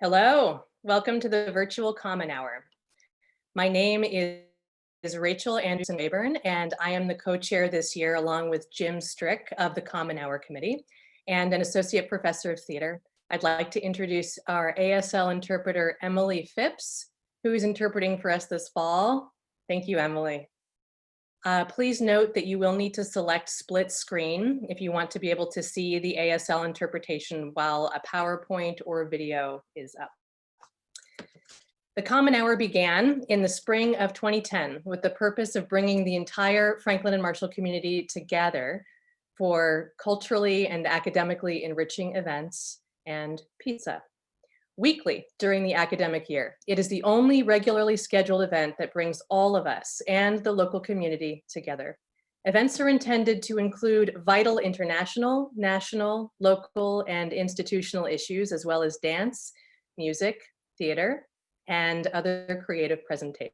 Hello, welcome to the virtual Common Hour. My name is Rachel Anderson-Wayburn, and I am the co-chair this year along with Jim Strick of the Common Hour Committee and an associate professor of theater. I'd like to introduce our ASL interpreter, Emily Phipps, who is interpreting for us this fall. Thank you, Emily. Please note that you will need to select split screen if you want to be able to see the ASL interpretation while a PowerPoint or a video is up. The Common Hour began in the spring of 2010 with the purpose of bringing the entire Franklin and Marshall community together for culturally and academically enriching events and pizza. Weekly during the academic year, it is the only regularly scheduled event that brings all of us and the local community together. Events are intended to include vital international, national, local, and institutional issues, as well as dance, music, theater, and other creative presentations.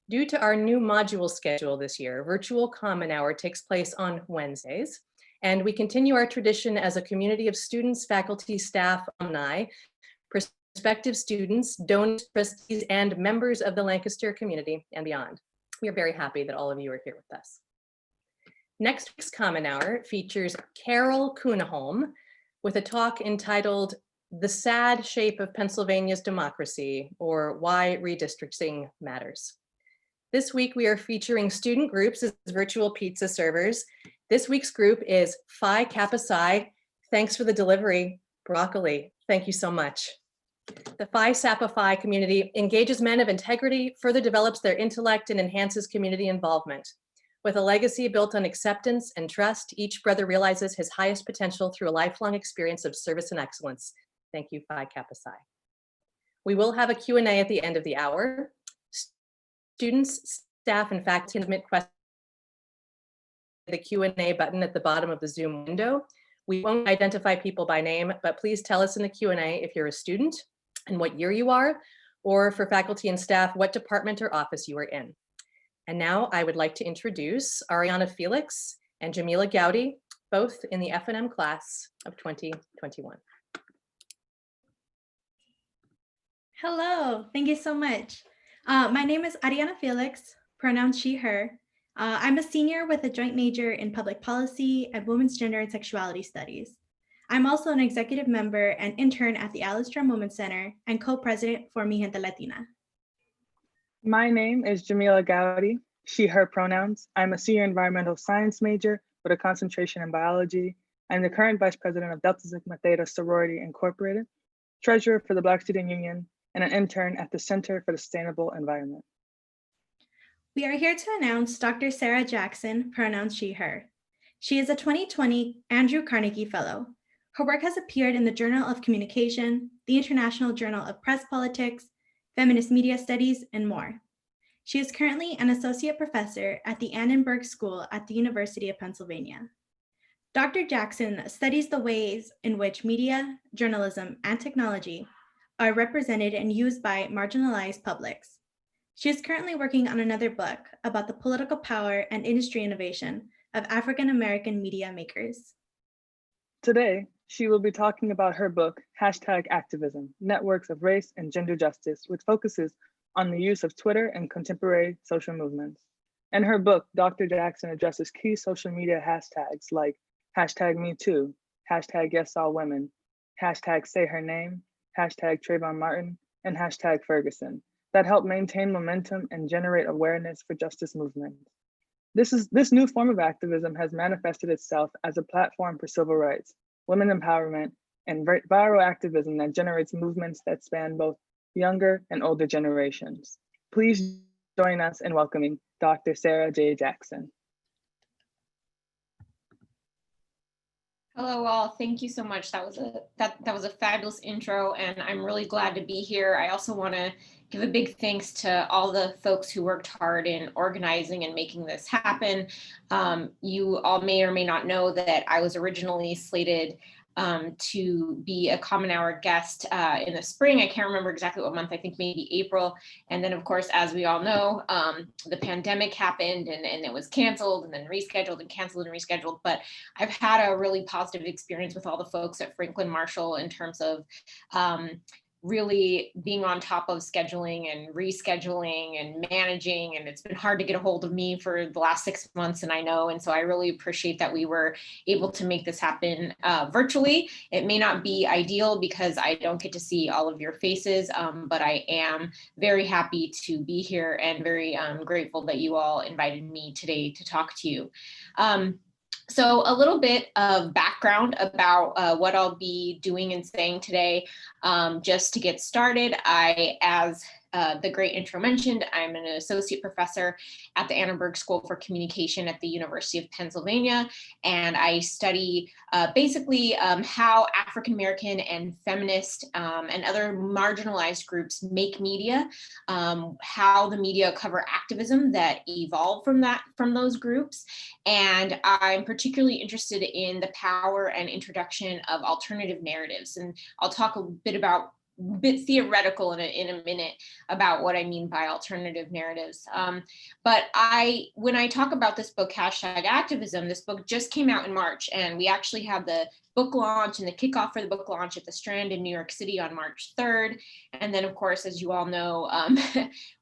Due to our new module schedule this year, Virtual Common Hour takes place on Wednesdays, and we continue our tradition as a community of students, faculty, staff, alumni, prospective students, donors, trustees, and members of the Lancaster community and beyond. We are very happy that all of you are here with us. Next week's Common Hour features Carol Kuhneholm with a talk entitled "The Sad Shape of Pennsylvania's Democracy, or Why Redistricting Matters." This week we are featuring student groups as virtual pizza servers. This week's group is Phi Kappa Psi. Thanks for the delivery, broccoli. Thank you so much. The Phi Kappa Phi community engages men of integrity, further develops their intellect, and enhances community involvement. With a legacy built on acceptance and trust, each brother realizes his highest potential through a lifelong experience of service and excellence. Thank you, Phi Kappa Psi. We will have a Q&A at the end of the hour. Students, staff, and faculty submit questions to the Q&A button at the bottom of the Zoom window. We won't identify people by name, but please tell us in the Q&A if you're a student and what year you are, or for faculty and staff, what department or office you are in. And now I would like to introduce Ariana Felix and Jamila Gowdy, both in the F&M class of 2021. Hello, thank you so much. My name is Ariana Felix, pronouns she, her. I'm a senior with a joint major in public policy and women's gender and sexuality studies. I'm also an executive member and intern at the Alice Drum Women's Center and co-president for Mi Gente Latina. My name is Jamila Gowdy, she, her pronouns. I'm a senior environmental science major with a concentration in biology. I'm the current vice president of Delta Sigma Theta Sorority Incorporated, treasurer for the Black Student Union, and an intern at the Center for the Sustainable Environment. We are here to announce Dr. Sarah Jackson, pronouns she, her. She is a 2020 Andrew Carnegie Fellow. Her work has appeared in the Journal of Communication, the International Journal of Press Politics, Feminist Media Studies, and more. She is currently an associate professor at the Annenberg School at the University of Pennsylvania. Dr. Jackson studies the ways in which media, journalism, and technology are represented and used by marginalized publics. She is currently working on another book about the political power and industry innovation of African American media makers. Today, she will be talking about her book, #Activism, Networks of Race and Gender Justice, which focuses on the use of Twitter and contemporary social movements. In her book, Dr. Jackson addresses key social media hashtags like #MeToo, #YesAllWomen, #SayHerName, #Trayvon Martin, and #Ferguson that help maintain momentum and generate awareness for justice movements. This new form of activism has manifested itself as a platform for civil rights, women empowerment, and viral activism that generates movements that span both younger and older generations. Please join us in welcoming Dr. Sarah J. Jackson. Hello all, thank you so much. That was a fabulous intro, and I'm really glad to be here. I also want to give a big thanks to all the folks who worked hard in organizing and making this happen. You all may or may not know that I was originally slated to be a Common Hour guest in the spring. I can't remember exactly what month, I think maybe April. And then of course, as we all know, the pandemic happened and it was canceled and then rescheduled and canceled and rescheduled. But I've had a really positive experience with all the folks at Franklin Marshall in terms of really being on top of scheduling and rescheduling and managing. And it's been hard to get a hold of me for the last 6 months, and I know. And so I really appreciate that we were able to make this happen virtually. It may not be ideal because I don't get to see all of your faces, but I am very happy to be here and very grateful that you all invited me today to talk to you. So a little bit of background about what I'll be doing and saying today. Just to get started, as the great intro mentioned, I'm an associate professor at the Annenberg School for Communication at the University of Pennsylvania, and I study basically how African American and feminist and other marginalized groups make media, how the media cover activism that evolved from those groups, and I'm particularly interested in the power and introduction of alternative narratives, and I'll talk a bit theoretical in a minute about what I mean by alternative narratives. But when I talk about this book, #Activism, this book just came out in March, and we actually have the book launch and the kickoff for the book launch at the Strand in New York City on March 3rd. And then, of course, as you all know,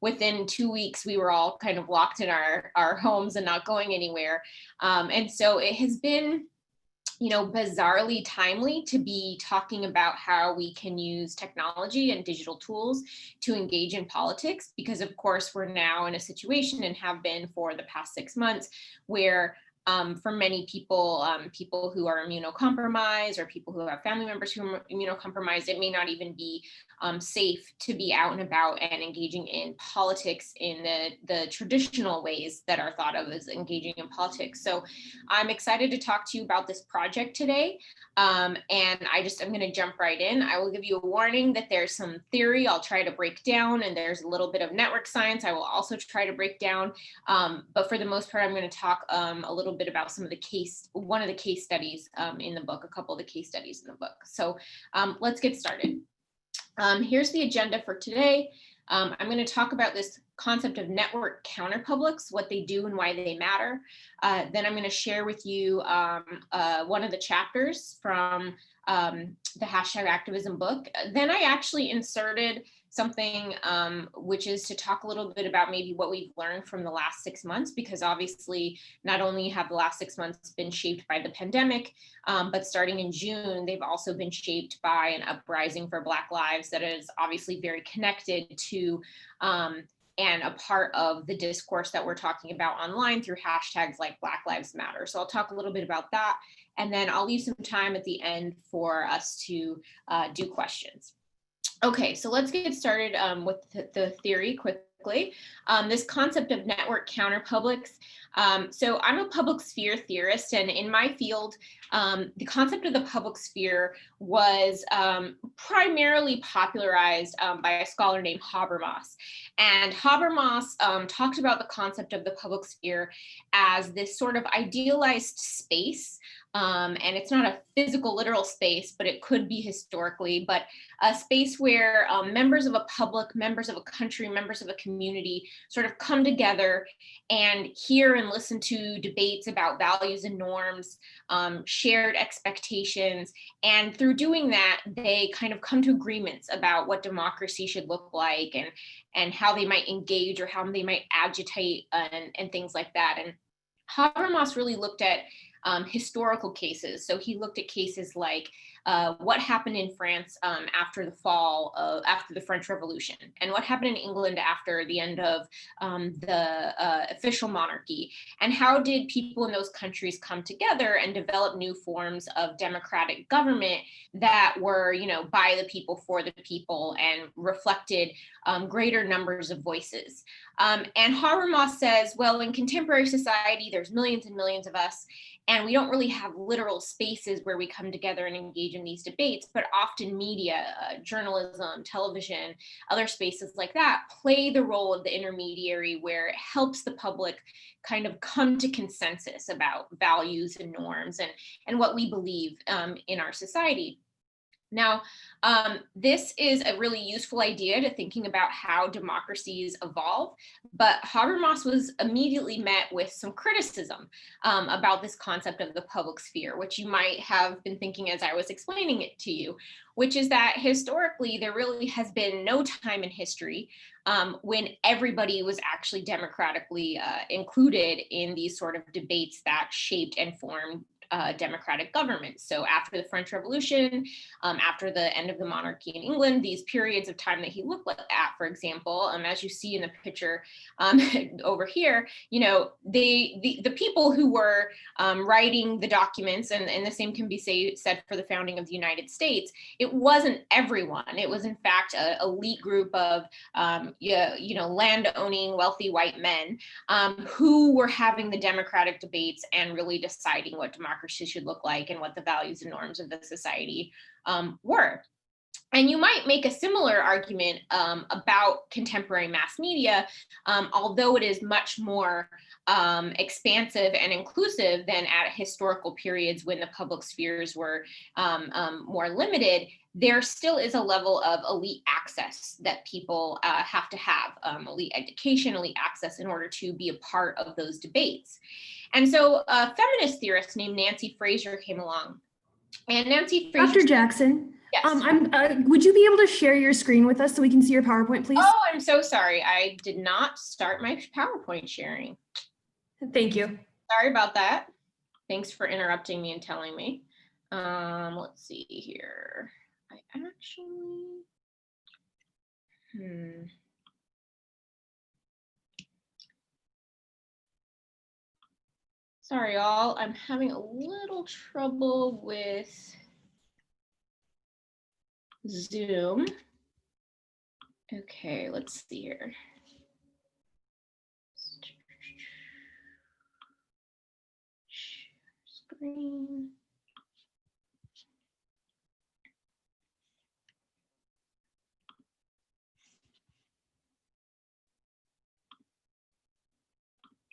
within 2 weeks, we were all kind of locked in our homes and not going anywhere. And so it has been bizarrely timely to be talking about how we can use technology and digital tools to engage in politics, because of course we're now in a situation and have been for the past 6 months where for many people, people who are immunocompromised or people who have family members who are immunocompromised, it may not even be safe to be out and about and engaging in politics in the traditional ways that are thought of as engaging in politics. So I'm excited to talk to you about this project today. And I'm going to jump right in. I will give you a warning that there's some theory I'll try to break down, and there's a little bit of network science I will also try to break down. But for the most part, I'm going to talk a little bit about one of the case studies in the book, a couple of the case studies in the book. So let's get started. Here's the agenda for today. I'm going to talk about this concept of network counterpublics, what they do and why they matter. Then I'm going to share with you one of the chapters from the #Activism book. Then I actually inserted something which is to talk a little bit about maybe what we've learned from the last 6 months, because obviously not only have the last 6 months been shaped by the pandemic, but starting in June, they've also been shaped by an uprising for Black lives that is obviously very connected to and a part of the discourse that we're talking about online through hashtags like Black Lives Matter. So I'll talk a little bit about that, and then I'll leave some time at the end for us to do questions. Okay, so let's get started with the theory quickly. This concept of network counterpublics. So I'm a public sphere theorist, and in my field, the concept of the public sphere was primarily popularized by a scholar named Habermas. And Habermas talked about the concept of the public sphere as this sort of idealized space. And it's not a physical, literal space, but it could be historically, but a space where members of a public, members of a country, members of a community sort of come together and hear and listen to debates about values and norms, shared expectations. And through doing that, they kind of come to agreements about what democracy should look like and how they might engage or how they might agitate and things like that. And Habermas really looked at historical cases. So he looked at cases like what happened in France after the French Revolution, and what happened in England after the end of the official monarchy, and how did people in those countries come together and develop new forms of democratic government that were, by the people, for the people, and reflected greater numbers of voices. And Habermas says, well, in contemporary society, there's millions and millions of us, and we don't really have literal spaces where we come together and engage engage in these debates, but often media, journalism, television, other spaces like that play the role of the intermediary, where it helps the public kind of come to consensus about values and norms and what we believe in our society. Now, this is a really useful idea to thinking about how democracies evolve, but Habermas was immediately met with some criticism about this concept of the public sphere, which you might have been thinking as I was explaining it to you, which is that historically there really has been no time in history when everybody was actually democratically included in these sort of debates that shaped and formed democratic government. So after the French Revolution, after the end of the monarchy in England, these periods of time that he looked at, for example, as you see in the picture over here, you know, the people who were writing the documents, and the same can be said for the founding of the United States, it wasn't everyone. It was in fact an elite group of land-owning wealthy white men who were having the democratic debates and really deciding what democracy should look like and what the values and norms of the society were. And you might make a similar argument about contemporary mass media, although it is much more expansive and inclusive than at historical periods when the public spheres were more limited. There still is a level of elite access that people have to have, elite education, elite access in order to be a part of those debates. And so a feminist theorist named Nancy Fraser came along. And Nancy Fraser— Dr. Jackson, yes. Would you be able to share your screen with us so we can see your PowerPoint, please? Oh, I'm so sorry. I did not start my PowerPoint sharing. Thank you. Sorry about that. Thanks for interrupting me and telling me. Let's see here. I actually, Sorry, y'all. I'm having a little trouble with Zoom. Okay, let's see here. Screen.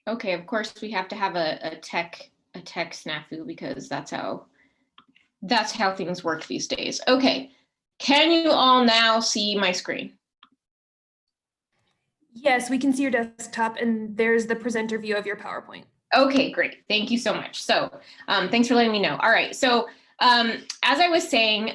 Okay, of course we have to have a tech snafu because that's how things work these days. Okay, can you all now see my screen? Yes, we can see your desktop, and there's the presenter view of your PowerPoint. Okay, great. Thank you so much. So thanks for letting me know. All right, so as I was saying,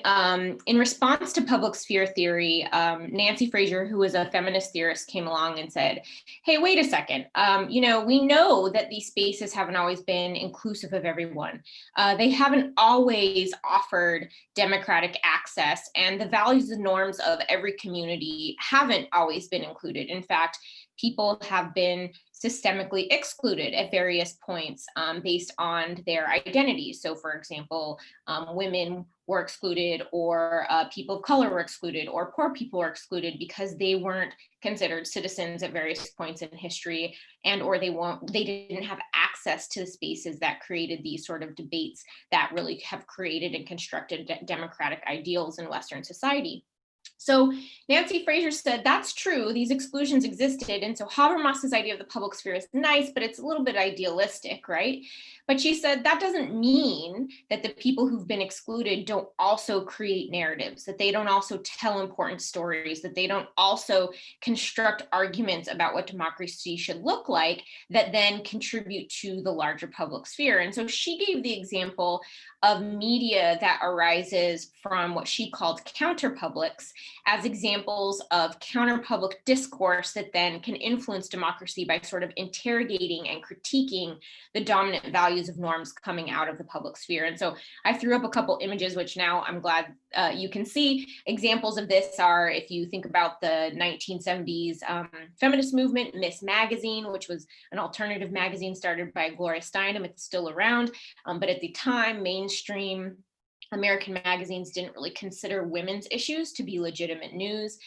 in response to public sphere theory, Nancy Fraser, who was a feminist theorist, came along and said, hey, wait a second. We know that these spaces haven't always been inclusive of everyone. They haven't always offered democratic access, and the values and norms of every community haven't always been included. In fact, people have been systemically excluded at various points based on their identity. So for example, women were excluded, or people of color were excluded, or poor people were excluded because they weren't considered citizens at various points in history, and or they didn't have access to the spaces that created these sort of debates that really have created and constructed democratic ideals in Western society. So Nancy Fraser said, that's true, these exclusions existed. And so Habermas's idea of the public sphere is nice, but it's a little bit idealistic, right? But she said that doesn't mean that the people who've been excluded don't also create narratives, that they don't also tell important stories, that they don't also construct arguments about what democracy should look like that then contribute to the larger public sphere. And so she gave the example of media that arises from what she called counterpublics as examples of counterpublic discourse that then can influence democracy by sort of interrogating and critiquing the dominant values of norms coming out of the public sphere. And so I threw up a couple images, which now I'm glad you can see. Examples of this are, if you think about the 1970s feminist movement, Miss Magazine, which was an alternative magazine started by Gloria Steinem. It's still around, but at the time, mainstream American magazines didn't really consider women's issues to be legitimate news.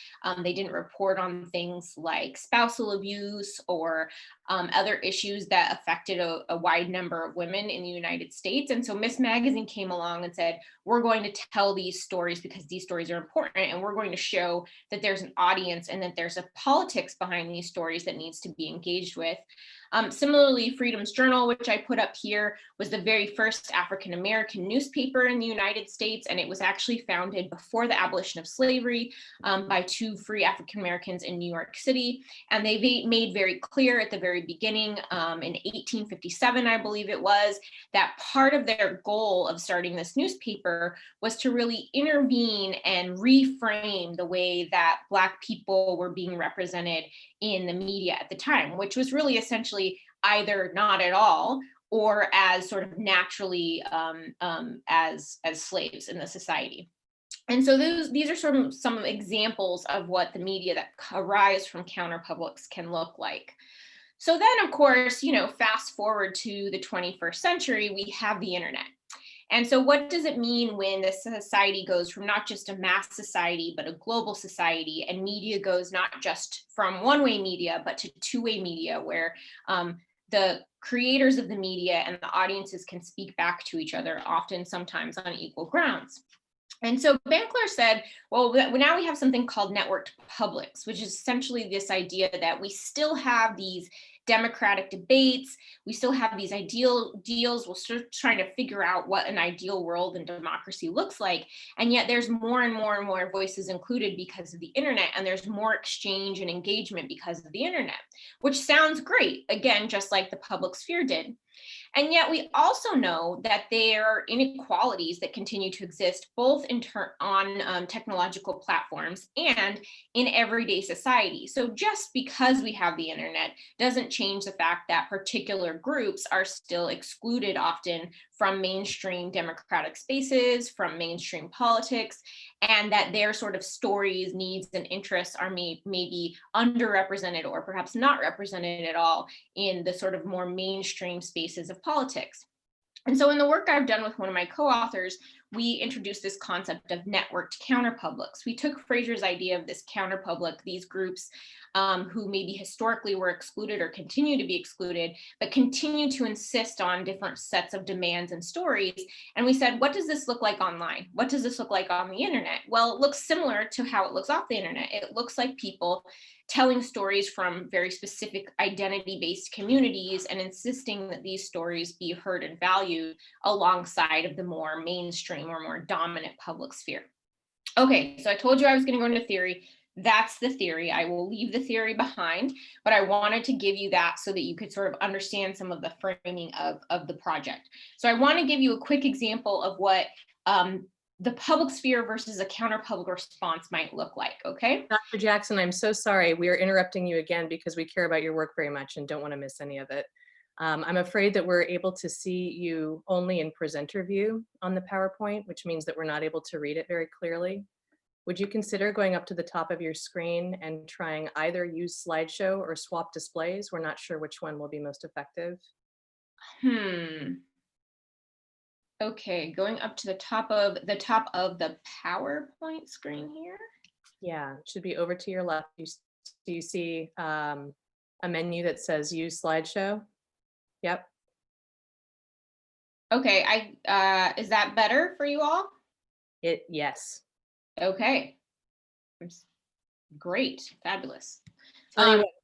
They didn't report on things like spousal abuse or other issues that affected a wide number of women in the United States. And so Miss Magazine came along and said, we're going to tell these stories because these stories are important, and we're going to show that there's an audience and that there's a politics behind these stories that needs to be engaged with. Similarly, Freedom's Journal, which I put up here, was the very first African-American newspaper in the United States, and it was actually founded before the abolition of slavery by two free African-Americans in New York City. And they made very clear at the very beginning, in 1857, I believe it was, that part of their goal of starting this newspaper was to really intervene and reframe the way that Black people were being represented in the media at the time, which was really essentially either not at all or as sort of naturally as slaves in the society. And so these are some examples of what the media that arise from counterpublics can look like. So then, of course, fast forward to the 21st century, we have the internet. And so what does it mean when the society goes from not just a mass society, but a global society, and media goes not just from one-way media, but to two-way media, where the creators of the media and the audiences can speak back to each other, often sometimes on equal grounds? And so Bankler said, well, now we have something called networked publics, which is essentially this idea that we still have these democratic debates, we still have these deals, we're still trying to figure out what an ideal world and democracy looks like, and yet there's more and more and more voices included because of the internet, and there's more exchange and engagement because of the internet, which sounds great, again, just like the public sphere did. And yet we also know that there are inequalities that continue to exist both on technological platforms and in everyday society. So just because we have the internet doesn't change the fact that particular groups are still excluded often from mainstream democratic spaces, from mainstream politics, and that their sort of stories, needs, and interests are maybe underrepresented or perhaps not represented at all in the sort of more mainstream spaces of politics. And so in the work I've done with one of my co-authors, we introduced this concept of networked counterpublics. We took Fraser's idea of this counterpublic, these groups who maybe historically were excluded or continue to be excluded, but continue to insist on different sets of demands and stories. And we said, what does this look like online? What does this look like on the internet? Well, it looks similar to how it looks off the internet. It looks like people telling stories from very specific identity-based communities and insisting that these stories be heard and valued alongside of the more mainstream or more dominant public sphere. Okay, so I told you I was going to go into theory. That's the theory. I will leave the theory behind, but I wanted to give you that so that you could sort of understand some of the framing of the project. So I want to give you a quick example of what the public sphere versus a counter-public response might look like, okay? Dr. Jackson, I'm so sorry. We are interrupting you again because we care about your work very much and don't want to miss any of it. I'm afraid that we're able to see you only in presenter view on the PowerPoint, which means that we're not able to read it very clearly. Would you consider going up to the top of your screen and trying either use slideshow or swap displays? We're not sure which one will be most effective. Okay, going up to the top of the PowerPoint screen here. Yeah, it should be over to your left. Do you see a menu that says use slideshow? Yep. Okay, is that better for you all? Yes. Okay. Great, fabulous.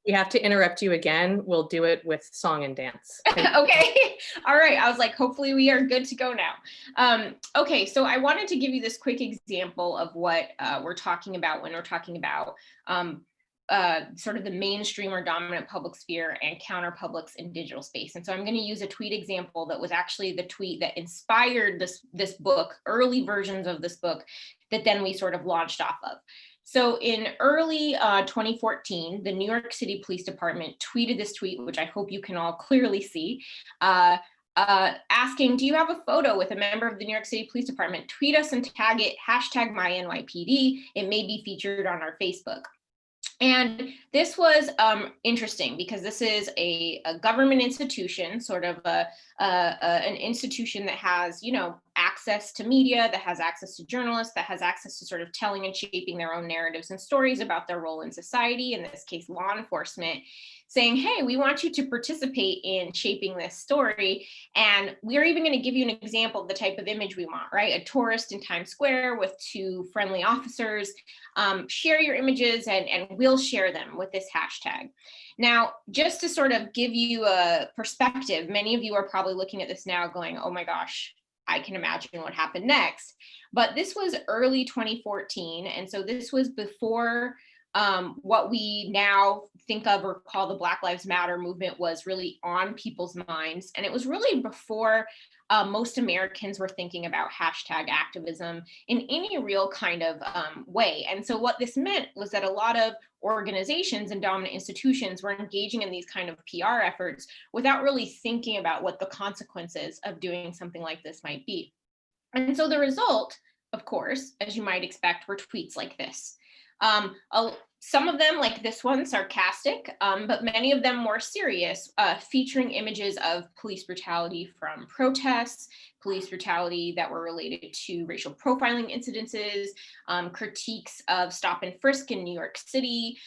We have to interrupt you again. We'll do it with song and dance. Okay, all right. I was like, hopefully we are good to go now. Okay, so I wanted to give you this quick example of what we're talking about when we're talking about sort of the mainstream or dominant public sphere and counter publics in digital space. And so I'm going to use a tweet example that was actually the tweet that inspired this book, early versions of this book, that then we sort of launched off of. So in early 2014, the New York City Police Department tweeted this tweet, which I hope you can all clearly see, asking, do you have a photo with a member of the New York City Police Department? Tweet us and tag it, #MyNYPD. It may be featured on our Facebook. And this was interesting because this is a government institution, sort of an institution that has, access to media, that has access to journalists, that has access to sort of telling and shaping their own narratives and stories about their role in society, in this case, law enforcement, saying, hey, we want you to participate in shaping this story. And we're even going to give you an example of the type of image we want, right? A tourist in Times Square with two friendly officers. Share your images and we'll share them with this hashtag. Now, just to sort of give you a perspective, many of you are probably looking at this now going, oh my gosh, I can imagine what happened next. But this was early 2014. And so this was before what we now think of or call the Black Lives Matter movement was really on people's minds. And it was really before most Americans were thinking about hashtag activism in any real kind of way. And so what this meant was that a lot of organizations and dominant institutions were engaging in these kind of PR efforts without really thinking about what the consequences of doing something like this might be. And so the result, of course, as you might expect, were tweets like this. Some of them, like this one, sarcastic, but many of them more serious, featuring images of police brutality from protests, police brutality that were related to racial profiling incidences, critiques of stop and frisk in New York City,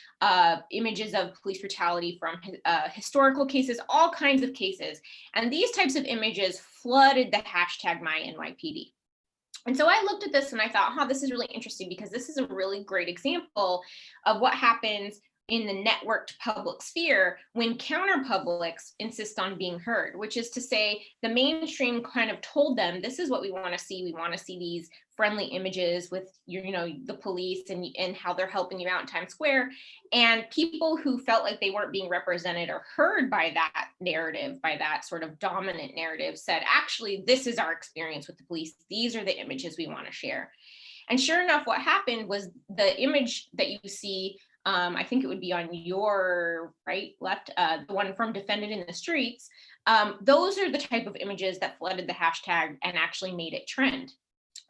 images of police brutality from historical cases, all kinds of cases. And these types of images flooded the hashtag MyNYPD. And so I looked at this and I thought, this is really interesting because this is a really great example of what happens in the networked public sphere when counter-publics insist on being heard, which is to say the mainstream kind of told them, this is what we want to see. We want to see these friendly images with the police and how they're helping you out in Times Square. And people who felt like they weren't being represented or heard by that narrative, by that sort of dominant narrative, said, actually, this is our experience with the police. These are the images we want to share. And sure enough, what happened was the image that you see, I think it would be on your right, left, the one from Defended in the Streets. Those are the type of images that flooded the hashtag and actually made it trend.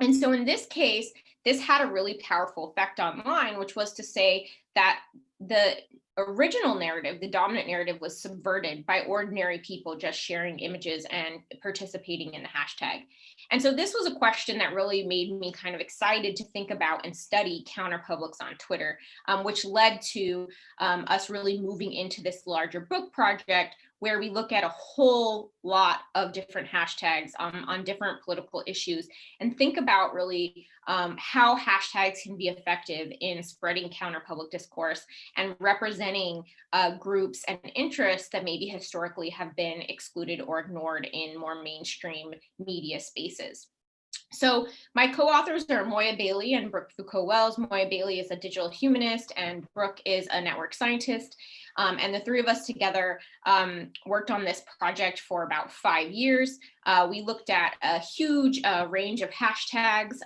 And so in this case, this had a really powerful effect online, which was to say that the original narrative, the dominant narrative, was subverted by ordinary people just sharing images and participating in the hashtag. And so this was a question that really made me kind of excited to think about and study counterpublics on Twitter, which led to us really moving into this larger book project where we look at a whole lot of different hashtags on different political issues and think about really how hashtags can be effective in spreading counterpublic discourse and representing groups and interests that maybe historically have been excluded or ignored in more mainstream media spaces. So my co-authors are Moya Bailey and Brooke Foucault-Wells. Moya Bailey is a digital humanist and Brooke is a network scientist. And the three of us together worked on this project for about 5 years. We looked at a huge range of hashtags,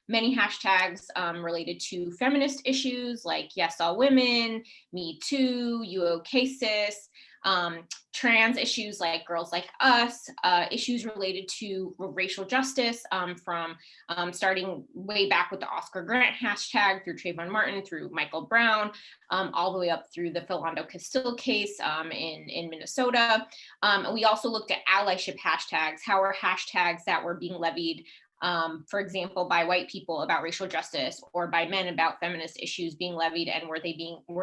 many hashtags related to feminist issues like Yes All Women, Me Too, You OK Sis, trans issues like Girls Like Us, issues related to racial justice from starting way back with the Oscar Grant hashtag through Trayvon Martin, through Michael Brown, all the way up through the Philando Castile case in Minnesota. And we also looked at allyship hashtags. How are hashtags that were being levied, for example, by white people about racial justice or by men about feminist issues being levied, and were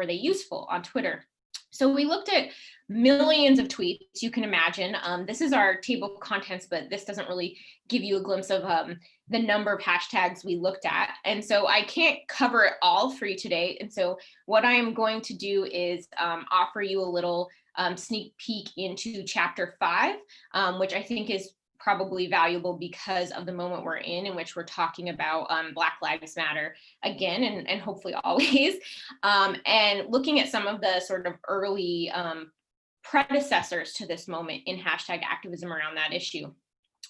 they useful on Twitter? So we looked at millions of tweets, you can imagine. This is our table of contents, but this doesn't really give you a glimpse of the number of hashtags we looked at. And so I can't cover it all for you today. And so what I am going to do is offer you a little sneak peek into chapter 5, which I think is probably valuable because of the moment we're in which we're talking about Black Lives Matter again, and hopefully always, and looking at some of the sort of early predecessors to this moment in hashtag activism around that issue.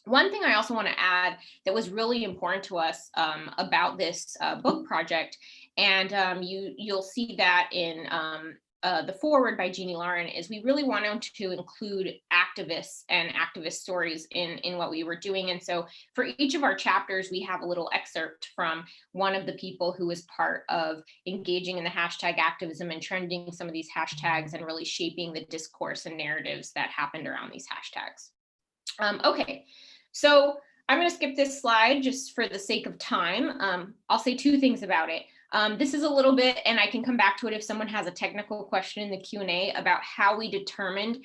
One thing I also want to add that was really important to us about this book project, and you'll see that in the foreword by Jeannie Lauren, is we really wanted to include activists and activist stories in what we were doing. And so for each of our chapters, we have a little excerpt from one of the people who was part of engaging in the hashtag activism and trending some of these hashtags and really shaping the discourse and narratives that happened around these hashtags. Okay, so I'm going to skip this slide just for the sake of time. I'll say two things about it. This is a little bit, and I can come back to it if someone has a technical question in the Q&A about how we determined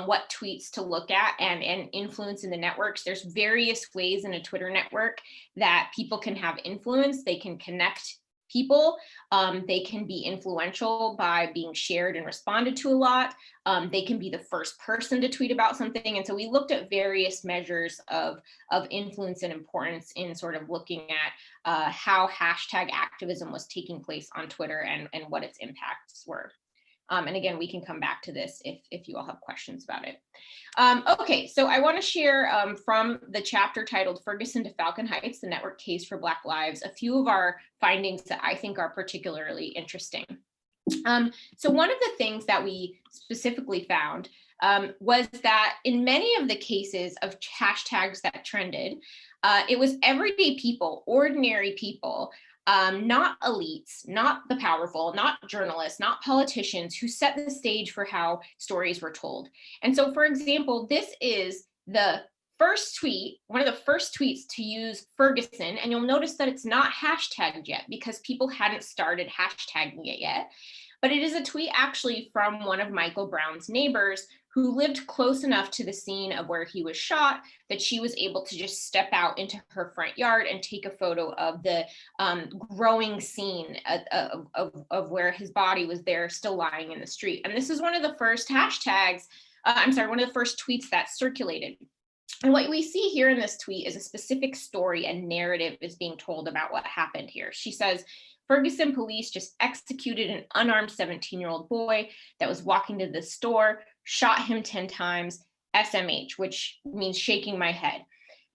what tweets to look at and influence in the networks. There's various ways in a Twitter network that people can have influence. They can connect people. They can be influential by being shared and responded to a lot. They can be the first person to tweet about something. And so we looked at various measures of influence and importance in sort of looking at how hashtag activism was taking place on Twitter and what its impacts were. And again, we can come back to this if you all have questions about it. Okay, so I want to share from the chapter titled Ferguson to Falcon Heights, the Network Case for Black Lives, a few of our findings that I think are particularly interesting. So one of the things that we specifically found was that in many of the cases of hashtags that trended, it was everyday people, ordinary people, not elites, not the powerful, not journalists, not politicians who set the stage for how stories were told. And so, for example, this is the first tweet, one of the first tweets to use Ferguson, and you'll notice that it's not hashtagged yet because people hadn't started hashtagging it yet. But it is a tweet actually from one of Michael Brown's neighbors who lived close enough to the scene of where he was shot that she was able to just step out into her front yard and take a photo of the growing scene of where his body was there still lying in the street. And this is one of the first hashtags, one of the first tweets that circulated. And what we see here in this tweet is a specific story and narrative is being told about what happened here. She says, Ferguson police just executed an unarmed 17-year-old boy that was walking to the store, shot him 10 times, SMH, which means shaking my head.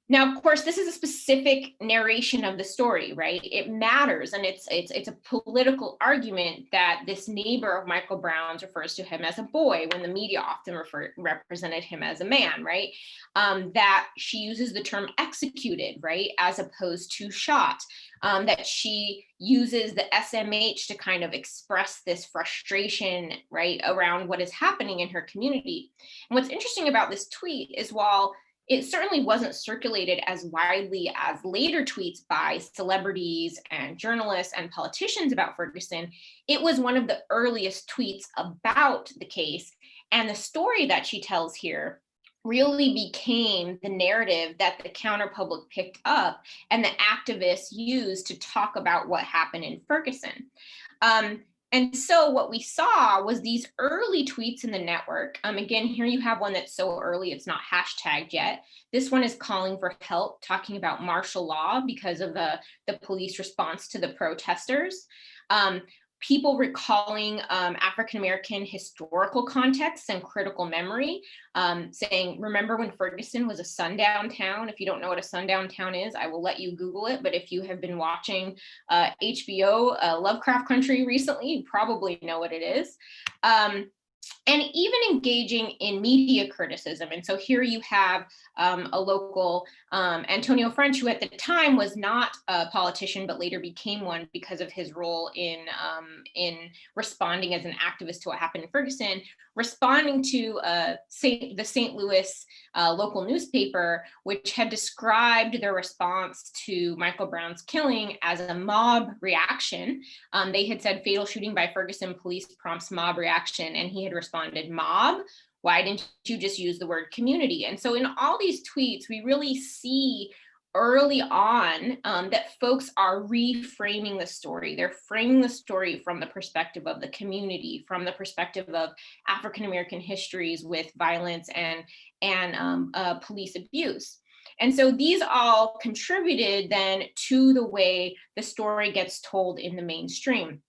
Now, of course, this is a specific narration of the story, right? It matters, and it's a political argument that this neighbor of Michael Brown's refers to him as a boy when the media often represented him as a man, right? That she uses the term executed, right, as opposed to shot. That she uses the SMH to kind of express this frustration, right, around what is happening in her community. And what's interesting about this tweet is while it certainly wasn't circulated as widely as later tweets by celebrities and journalists and politicians about Ferguson, it was one of the earliest tweets about the case. And the story that she tells here really became the narrative that the counterpublic picked up and the activists used to talk about what happened in Ferguson. And so what we saw was these early tweets in the network. Again, here you have one that's so early, it's not hashtagged yet. This one is calling for help, talking about martial law because of the police response to the protesters. People recalling African-American historical contexts and critical memory, saying, remember when Ferguson was a sundown town? If you don't know what a sundown town is, I will let you Google it. But if you have been watching HBO Lovecraft Country recently, you probably know what it is. And even engaging in media criticism. And so here you have a local Antonio French, who at the time was not a politician, but later became one because of his role in responding as an activist to what happened in Ferguson, responding to the St. Louis local newspaper, which had described their response to Michael Brown's killing as a mob reaction. They had said fatal shooting by Ferguson police prompts mob reaction, and he had responded, mob? Why didn't you just use the word community? And so in all these tweets, we really see early on that folks are reframing the story. They're framing the story from the perspective of the community, from the perspective of African-American histories with violence and police abuse. And so these all contributed then to the way the story gets told in the mainstream.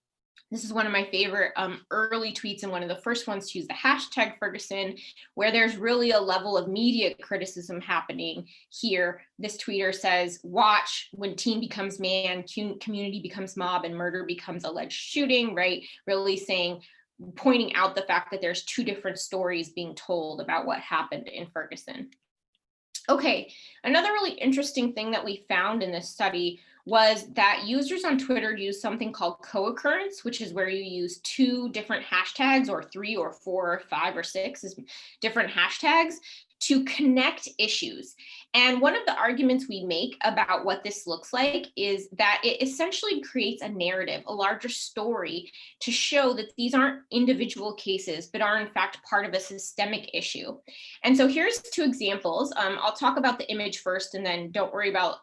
This is one of my favorite early tweets and one of the first ones to use the hashtag Ferguson, where there's really a level of media criticism happening here. This tweeter says, watch when teen becomes man, community becomes mob, and murder becomes alleged shooting, right? Really saying, pointing out the fact that there's two different stories being told about what happened in Ferguson. Okay, another really interesting thing that we found in this study was that users on Twitter use something called co-occurrence, which is where you use two different hashtags or 3 or 4 or 5 or 6 different hashtags to connect issues. And one of the arguments we make about what this looks like is that it essentially creates a narrative, a larger story, to show that these aren't individual cases, but are in fact part of a systemic issue. And so here's two examples. I'll talk about the image first, and then don't worry about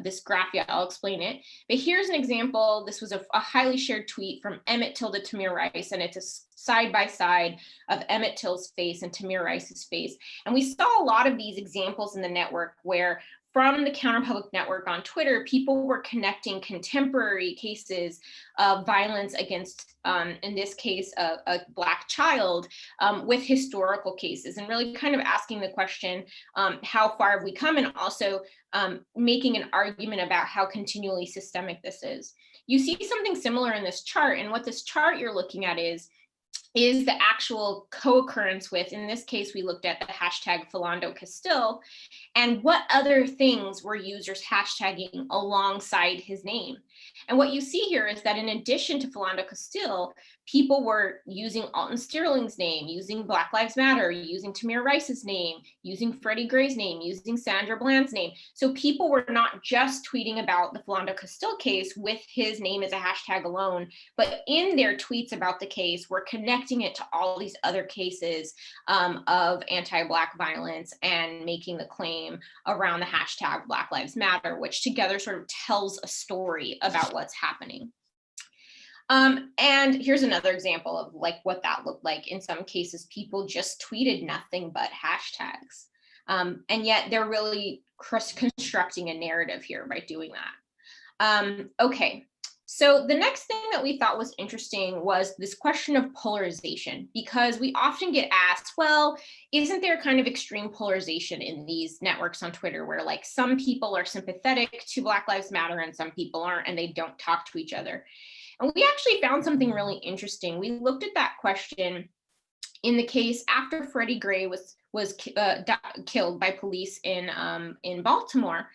this graph yet, I'll explain it. But here's an example. This was a highly shared tweet from Emmett Till to Tamir Rice, and it's a side-by-side of Emmett Till's face and Tamir Rice's face. And we saw a lot of these examples in the network where from the Counterpublic network on Twitter, people were connecting contemporary cases of violence against, in this case, a Black child with historical cases, and really kind of asking the question, how far have we come, and also making an argument about how continually systemic this is. You see something similar in this chart, and what this chart you're looking at is the actual co-occurrence with, in this case, we looked at the hashtag Philando Castile, and what other things were users hashtagging alongside his name. And what you see here is that in addition to Philando Castile, people were using Alton Sterling's name, using Black Lives Matter, using Tamir Rice's name, using Freddie Gray's name, using Sandra Bland's name. So people were not just tweeting about the Philando Castile case with his name as a hashtag alone, but in their tweets about the case, were connecting it to all these other cases of anti-Black violence and making the claim around the hashtag Black Lives Matter, which together sort of tells a story about what's happening. And here's another example of like what that looked like. In some cases, people just tweeted nothing but hashtags. And yet they're really constructing a narrative here by doing that. Okay, so the next thing that we thought was interesting was this question of polarization, because we often get asked, well, isn't there kind of extreme polarization in these networks on Twitter where like some people are sympathetic to Black Lives Matter and some people aren't, and they don't talk to each other? And we actually found something really interesting. We looked at that question in the case after Freddie Gray was killed by police in Baltimore.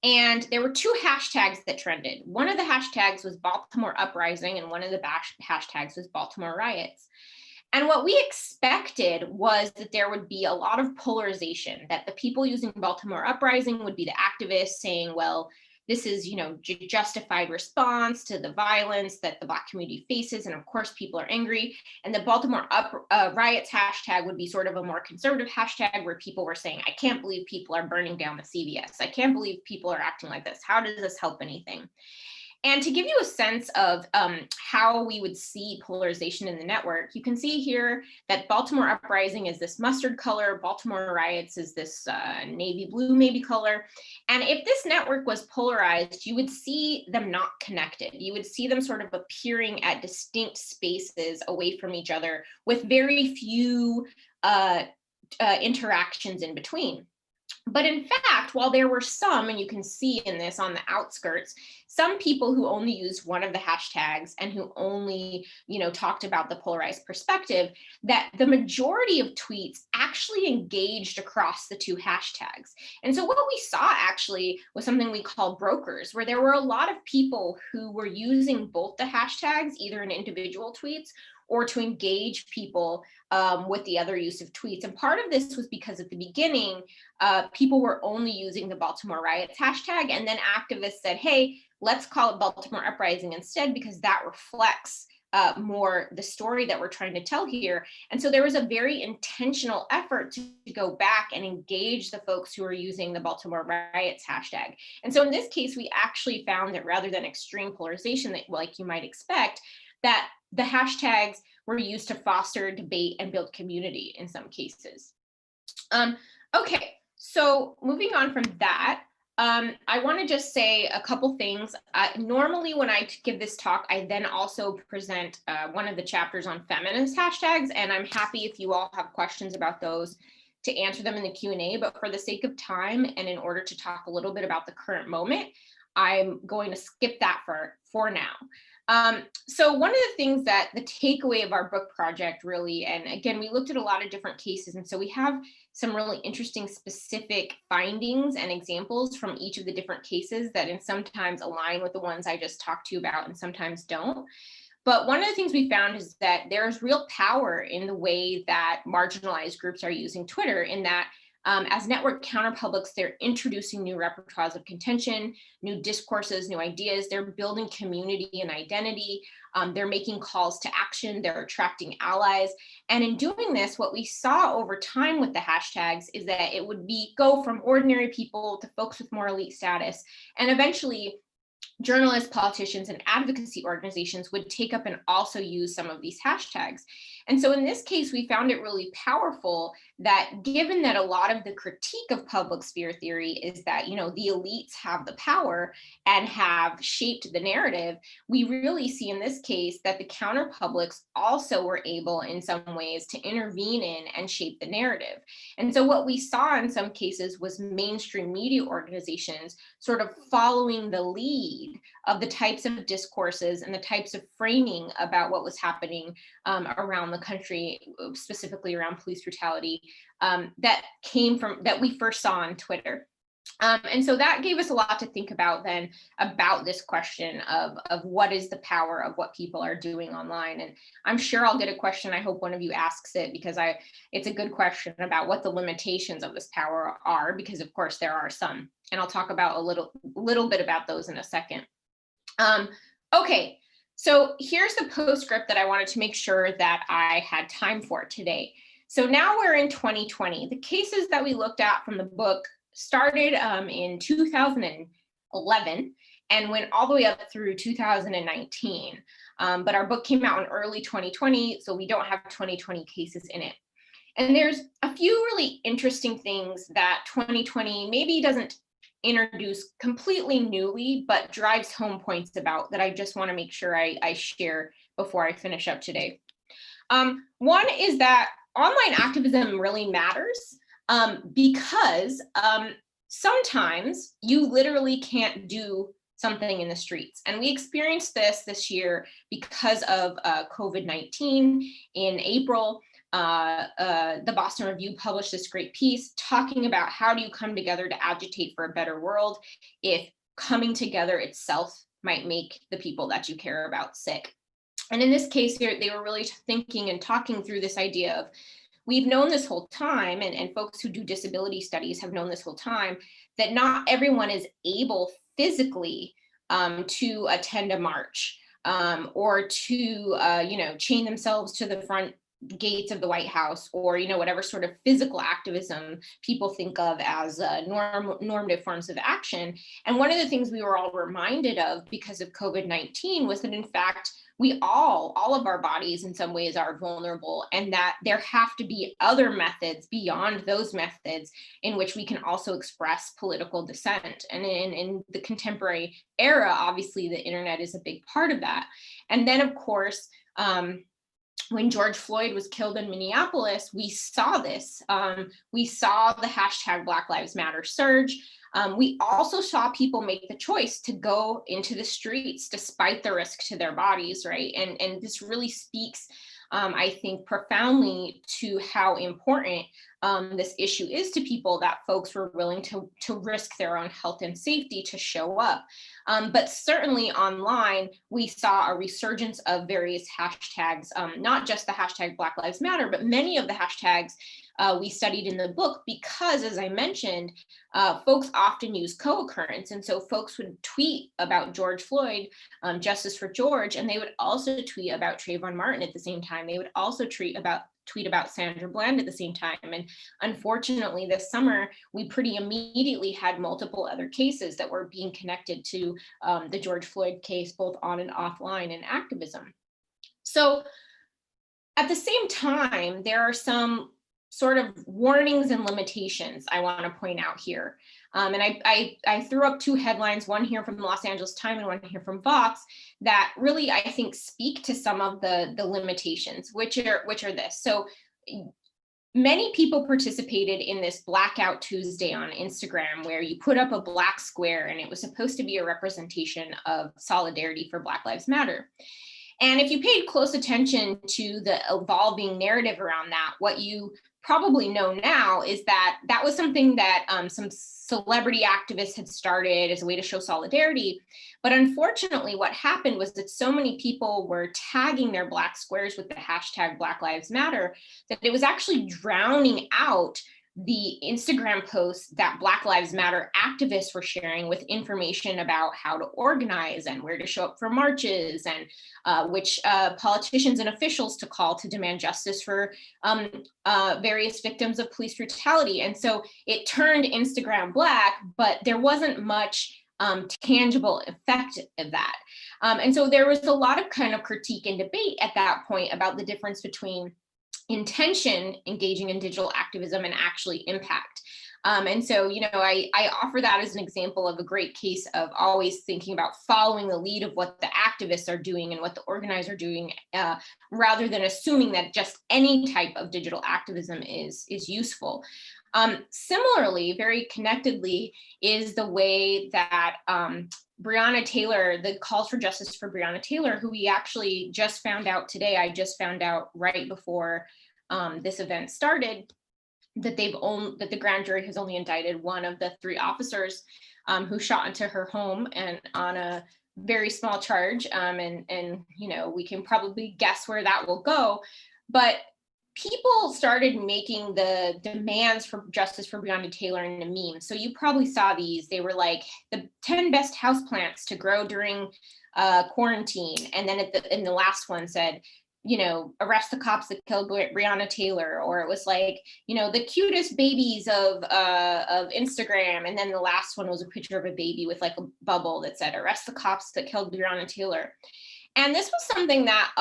And there were two hashtags that trended. One of the hashtags was Baltimore Uprising, and one of the hashtags was Baltimore Riots. And what we expected was that there would be a lot of polarization, that the people using Baltimore Uprising would be the activists saying, well, this is, justified response to the violence that the Black community faces. And of course, people are angry. And the Baltimore Riots hashtag would be sort of a more conservative hashtag where people were saying, I can't believe people are burning down the CVS. I can't believe people are acting like this. How does this help anything? And to give you a sense of how we would see polarization in the network, you can see here that Baltimore Uprising is this mustard color, Baltimore Riots is this navy blue maybe color. And if this network was polarized, you would see them not connected. You would see them sort of appearing at distinct spaces away from each other with very few interactions in between. But in fact, while there were some, and you can see in this on the outskirts, some people who only used one of the hashtags and who only, talked about the polarized perspective, that the majority of tweets actually engaged across the two hashtags. And so what we saw actually was something we call brokers, where there were a lot of people who were using both the hashtags, either in individual tweets or to engage people with the other use of tweets. And part of this was because at the beginning, people were only using the Baltimore Riots hashtag, and then activists said, hey, let's call it Baltimore Uprising instead, because that reflects more the story that we're trying to tell here. And so there was a very intentional effort to go back and engage the folks who are using the Baltimore Riots hashtag. And so in this case, we actually found that rather than extreme polarization that like you might expect, that the hashtags were used to foster debate and build community in some cases. Okay, so moving on from that, I want to just say a couple things. Normally when I give this talk, I then also present one of the chapters on feminist hashtags, and I'm happy if you all have questions about those to answer them in the Q&A, but for the sake of time and in order to talk a little bit about the current moment, I'm going to skip that for now. So one of the things that the takeaway of our book project really, and again, we looked at a lot of different cases, and so we have some really interesting specific findings and examples from each of the different cases that sometimes align with the ones I just talked to you about and sometimes don't. But one of the things we found is that there's real power in the way that marginalized groups are using Twitter, in that As network counterpublics, they're introducing new repertoires of contention, new discourses, new ideas. They're building community and identity. They're making calls to action. They're attracting allies. And in doing this, what we saw over time with the hashtags is that it would go from ordinary people to folks with more elite status. And eventually, journalists, politicians, and advocacy organizations would take up and also use some of these hashtags. And so in this case, we found it really powerful that given that a lot of the critique of public sphere theory is that, the elites have the power and have shaped the narrative, we really see in this case that the counterpublics also were able in some ways to intervene in and shape the narrative. And so what we saw in some cases was mainstream media organizations sort of following the lead of the types of discourses and the types of framing about what was happening around the country, specifically around police brutality, that we first saw on Twitter. And so that gave us a lot to think about then about this question of what is the power of what people are doing online. And I'm sure I'll get a question. I hope one of you asks it, because it's a good question about what the limitations of this power are, because of course there are some. And I'll talk about a little bit about those in a second. Okay, so here's the postscript that I wanted to make sure that I had time for today. So now we're in 2020. The cases that we looked at from the book started in 2011 and went all the way up through 2019. But our book came out in early 2020, so we don't have 2020 cases in it. And there's a few really interesting things that 2020 maybe doesn't introduce completely newly, but drives home points about that I just want to make sure I share before I finish up today. One is that online activism really matters because sometimes you literally can't do something in the streets. And we experienced this year because of COVID-19. In April, the Boston Review published this great piece talking about how do you come together to agitate for a better world if coming together itself might make the people that you care about sick. And in this case, they were really thinking and talking through this idea of, we've known this whole time, and folks who do disability studies have known this whole time, that not everyone is able physically to attend a march or to, chain themselves to the front gates of the White House, or whatever sort of physical activism people think of as normative forms of action. And one of the things we were all reminded of because of COVID-19 was that in fact we all of our bodies in some ways are vulnerable, and that there have to be other methods beyond those methods in which we can also express political dissent. And in the contemporary era, obviously the internet is a big part of that. And then of course, when George Floyd was killed in Minneapolis, we saw this. We saw the hashtag Black Lives Matter surge. We also saw people make the choice to go into the streets despite the risk to their bodies, right? And this really speaks, I think, profoundly to how important this issue is to people, that folks were willing to risk their own health and safety to show up. But certainly online, we saw a resurgence of various hashtags, not just the hashtag Black Lives Matter, but many of the hashtags we studied in the book, because as I mentioned, folks often use co-occurrence. And so folks would tweet about George Floyd, Justice for George, and they would also tweet about Trayvon Martin at the same time. They would also tweet about Sandra Bland at the same time. And unfortunately, this summer, we pretty immediately had multiple other cases that were being connected to the George Floyd case, both on and offline in activism. So at the same time, there are some sort of warnings and limitations I want to point out here. And I threw up two headlines, one here from the Los Angeles Times and one here from Vox, that really, I think, speak to some of the limitations, which are this. So many people participated in this Blackout Tuesday on Instagram, where you put up a black square and it was supposed to be a representation of solidarity for Black Lives Matter. And if you paid close attention to the evolving narrative around that, what you probably know now is that that was something that some celebrity activists had started as a way to show solidarity. But unfortunately, what happened was that so many people were tagging their black squares with the hashtag Black Lives Matter that it was actually drowning out the Instagram posts that Black Lives Matter activists were sharing with information about how to organize and where to show up for marches and which politicians and officials to call to demand justice for various victims of police brutality. And so it turned Instagram Black, but there wasn't much tangible effect of that. And so there was a lot of kind of critique and debate at that point about the difference between intention engaging in digital activism and actually impact. And so, I offer that as an example of a great case of always thinking about following the lead of what the activists are doing and what the organizers are doing, rather than assuming that just any type of digital activism is useful. Similarly, very connectedly, is the way that Breonna Taylor, the calls for justice for Breonna Taylor, who we actually just found out today, I just found out right before this event started, that the grand jury has only indicted one of the 3 officers who shot into her home, and on a very small charge. And we can probably guess where that will go. But people started making the demands for justice for Breonna Taylor into memes. So you probably saw these. They were like the 10 best houseplants to grow during quarantine. And then in the last one said, arrest the cops that killed Breonna Taylor. Or it was like, the cutest babies of Instagram. And then the last one was a picture of a baby with like a bubble that said, arrest the cops that killed Breonna Taylor. And this was something that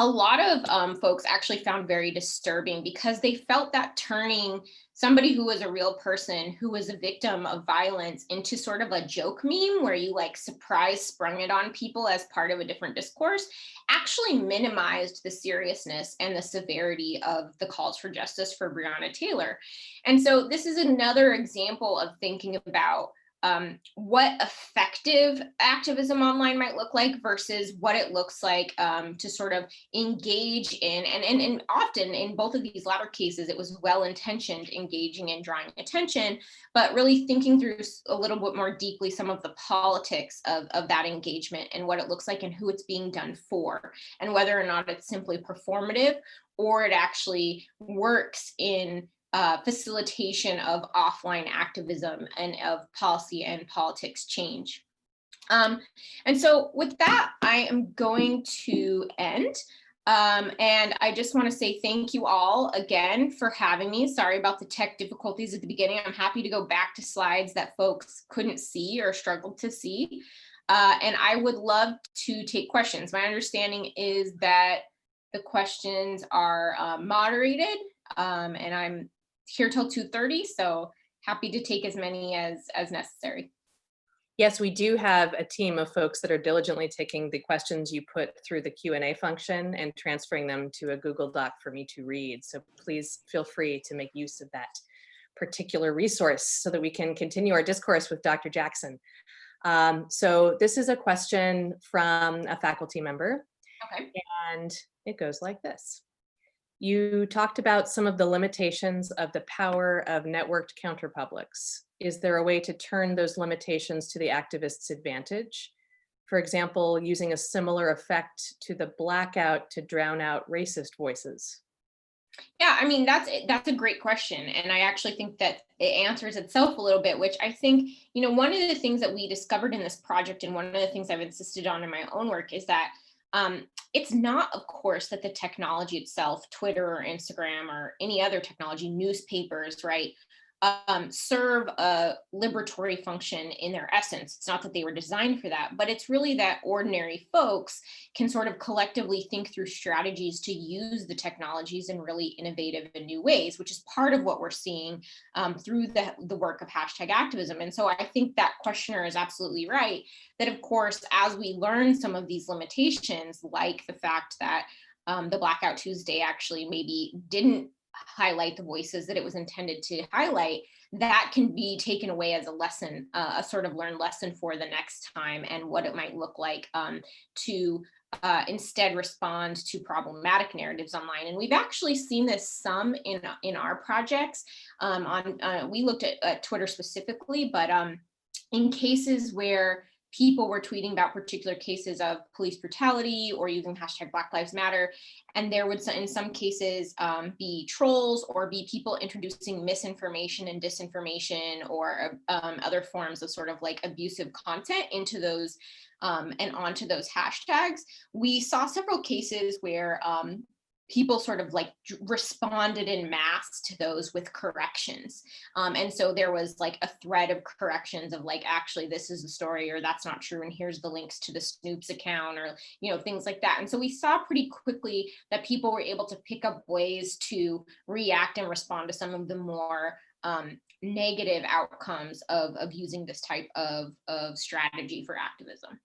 a lot of folks actually found very disturbing, because they felt that turning somebody who was a real person, who was a victim of violence, into sort of a joke meme where you like surprise sprung it on people as part of a different discourse, actually minimized the seriousness and the severity of the calls for justice for Breonna Taylor. And so this is another example of thinking about what effective activism online might look like versus what it looks like to sort of engage in, and often in both of these latter cases, it was well-intentioned engaging and drawing attention, but really thinking through a little bit more deeply some of the politics of that engagement and what it looks like and who it's being done for, and whether or not it's simply performative or it actually works in facilitation of offline activism and of policy and politics change. And so with that, I am going to end. And I just want to say thank you all again for having me. Sorry about the tech difficulties at the beginning. I'm happy to go back to slides that folks couldn't see or struggled to see. And I would love to take questions. My understanding is that the questions are moderated, and I'm here till 2:30, so happy to take as many as necessary. Yes, we do have a team of folks that are diligently taking the questions you put through the Q&A function and transferring them to a Google Doc for me to read. So please feel free to make use of that particular resource so that we can continue our discourse with Dr. Jackson. So this is a question from a faculty member. Okay. And it goes like this. You talked about some of the limitations of the power of networked counterpublics. Is there a way to turn those limitations to the activists' advantage? For example, using a similar effect to the blackout to drown out racist voices? Yeah, I mean, that's a great question. And I actually think that it answers itself a little bit, which I think, one of the things that we discovered in this project, and one of the things I've insisted on in my own work, is that it's not, of course, that the technology itself, Twitter or Instagram or any other technology, newspapers, right, serve a liberatory function in their essence. It's not that they were designed for that, but it's really that ordinary folks can sort of collectively think through strategies to use the technologies in really innovative and new ways, which is part of what we're seeing through the work of #activism. And so I think that questioner is absolutely right, that of course, as we learn some of these limitations, like the fact that the Blackout Tuesday actually maybe didn't highlight the voices that it was intended to highlight, that can be taken away as a lesson, a sort of learned lesson for the next time, and what it might look like to instead respond to problematic narratives online. And we've actually seen this some in our projects. We looked at Twitter specifically, but in cases where people were tweeting about particular cases of police brutality or using hashtag Black Lives Matter. And there would, in some cases, be trolls or be people introducing misinformation and disinformation or other forms of sort of like abusive content into those and onto those hashtags. We saw several cases where people sort of like responded in mass to those with corrections. And so there was like a thread of corrections of like, actually, this is the story, or that's not true, and here's the links to the Snoops account, or, you know, things like that. And so we saw pretty quickly that people were able to pick up ways to react and respond to some of the more negative outcomes of using this type of strategy for activism.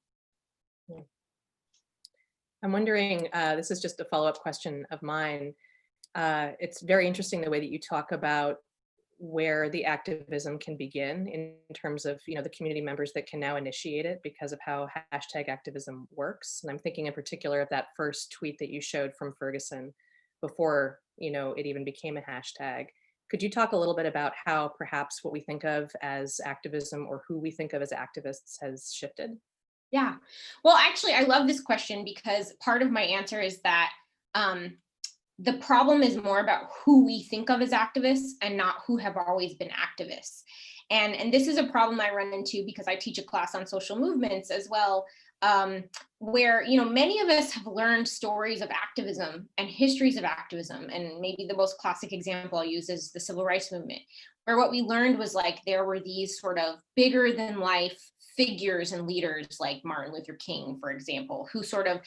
I'm wondering, this is just a follow-up question of mine. It's very interesting the way that you talk about where the activism can begin in terms of, you know, the community members that can now initiate it because of how hashtag activism works. And I'm thinking in particular of that first tweet that you showed from Ferguson before, you know, it even became a hashtag. Could you talk a little bit about how perhaps what we think of as activism or who we think of as activists has shifted? Yeah, well, actually, I love this question because part of my answer is that the problem is more about who we think of as activists and not who have always been activists. And this is a problem I run into because I teach a class on social movements as well, where, you know, many of us have learned stories of activism and histories of activism. And maybe the most classic example I'll use is the civil rights movement, where what we learned was like there were these sort of bigger than life figures and leaders like Martin Luther King, for example, who sort of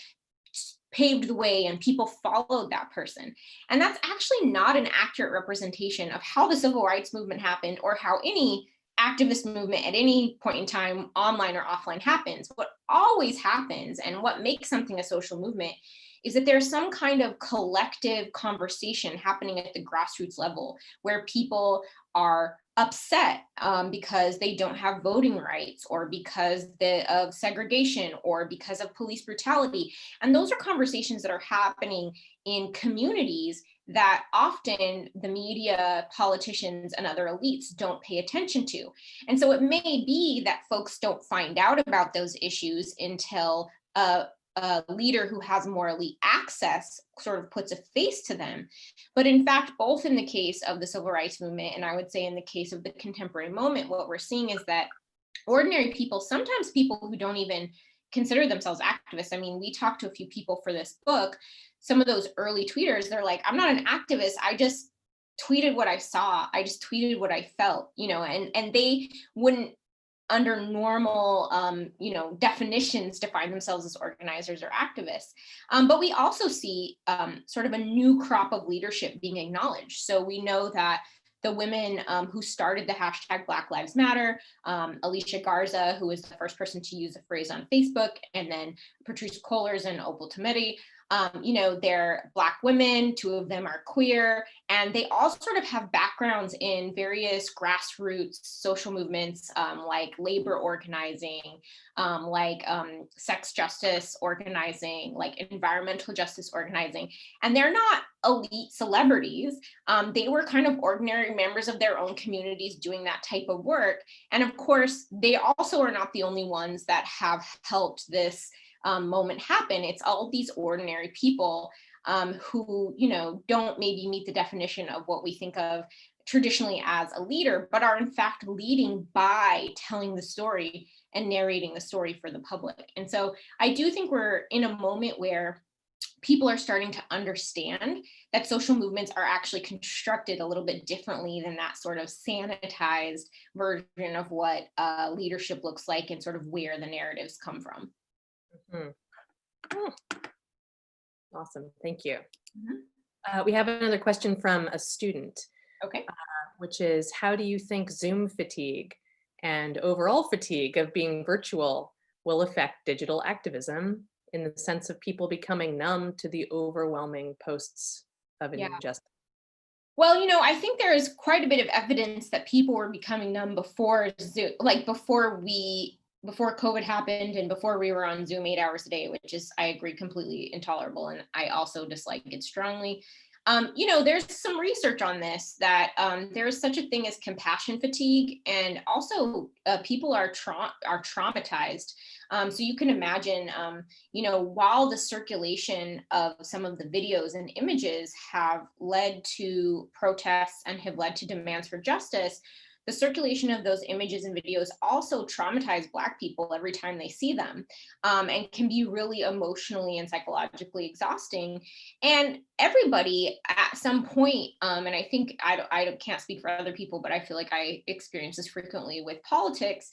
paved the way and people followed that person. And that's actually not an accurate representation of how the civil rights movement happened or how any activist movement at any point in time, online or offline, happens. What always happens and what makes something a social movement is that there's some kind of collective conversation happening at the grassroots level where people are upset because they don't have voting rights or because of segregation or because of police brutality. And those are conversations that are happening in communities that often the media, politicians, and other elites don't pay attention to. And so it may be that folks don't find out about those issues until a leader who has more elite access sort of puts a face to them. But in fact, both in the case of the civil rights movement, and I would say in the case of the contemporary moment, what we're seeing is that ordinary people, sometimes people who don't even consider themselves activists. I mean, we talked to a few people for this book. Some of those early tweeters, they're like, I'm not an activist. I just tweeted what I saw. I just tweeted what I felt, you know, and they wouldn't under normal, you know, definitions define themselves as organizers or activists. But we also see sort of a new crop of leadership being acknowledged. So we know that the women who started the hashtag Black Lives Matter, Alicia Garza, who was the first person to use the phrase on Facebook, and then Patrice Cullors and Opal Tometi, you know, they're Black women, two of them are queer, and they all sort of have backgrounds in various grassroots social movements, like labor organizing, like sex justice organizing, like environmental justice organizing. And they're not elite celebrities. They were kind of ordinary members of their own communities doing that type of work. And of course, they also are not the only ones that have helped this moment happen. It's all these ordinary people who, you know, don't maybe meet the definition of what we think of traditionally as a leader, but are in fact leading by telling the story and narrating the story for the public. And so I do think we're in a moment where people are starting to understand that social movements are actually constructed a little bit differently than that sort of sanitized version of what leadership looks like and sort of where the narratives come from. Mm-hmm. Oh. Awesome, thank you. Mm-hmm. We have another question from a student. Okay. Which is, how do you think Zoom fatigue and overall fatigue of being virtual will affect digital activism in the sense of people becoming numb to the overwhelming posts of injustice? Well, you know, I think there is quite a bit of evidence that people were becoming numb before Zoom, like before COVID happened and before we were on Zoom 8 hours a day, which is, I agree, completely intolerable. And I also dislike it strongly. There's some research on this that there is such a thing as compassion fatigue, and also people are traumatized. So you can imagine, while the circulation of some of the videos and images have led to protests and have led to demands for justice, the circulation of those images and videos also traumatize Black people every time they see them, and can be really emotionally and psychologically exhausting. And everybody at some point, and I think I can't speak for other people, but I feel like I experience this frequently with politics,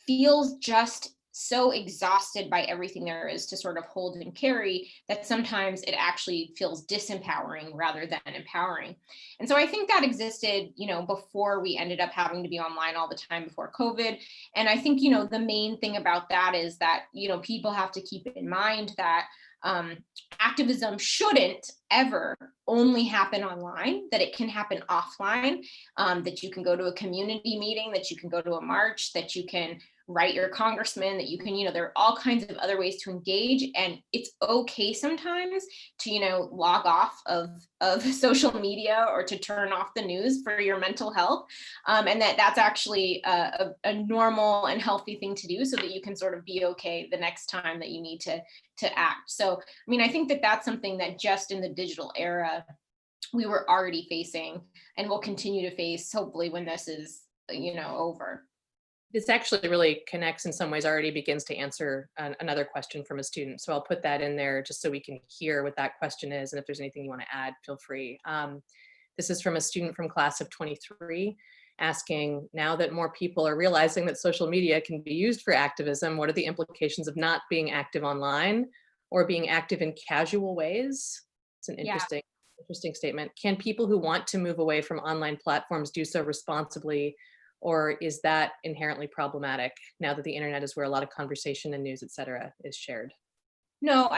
feels just so exhausted by everything there is to sort of hold and carry that sometimes it actually feels disempowering rather than empowering. And so I think that existed, before we ended up having to be online all the time before COVID. And I think, the main thing about that is that, people have to keep in mind that activism shouldn't ever only happen online, that it can happen offline, that you can go to a community meeting, that you can go to a march, that you can write your congressman, that you can, there are all kinds of other ways to engage. And it's okay sometimes to, log off of social media or to turn off the news for your mental health. And that's actually a normal and healthy thing to do so that you can sort of be okay the next time that you need to act. So, I think that that's something that just in the digital era, we were already facing and will continue to face, hopefully, when this is, over. This actually really connects in some ways, already begins to answer another question from a student. So I'll put that in there just so we can hear what that question is. And if there's anything you want to add, feel free. This is from a student from class of 23 asking, now that more people are realizing that social media can be used for activism, what are the implications of not being active online or being active in casual ways? It's an interesting statement. Can people who want to move away from online platforms do so responsibly? Or is that inherently problematic now that the internet is where a lot of conversation and news, et cetera, is shared? No,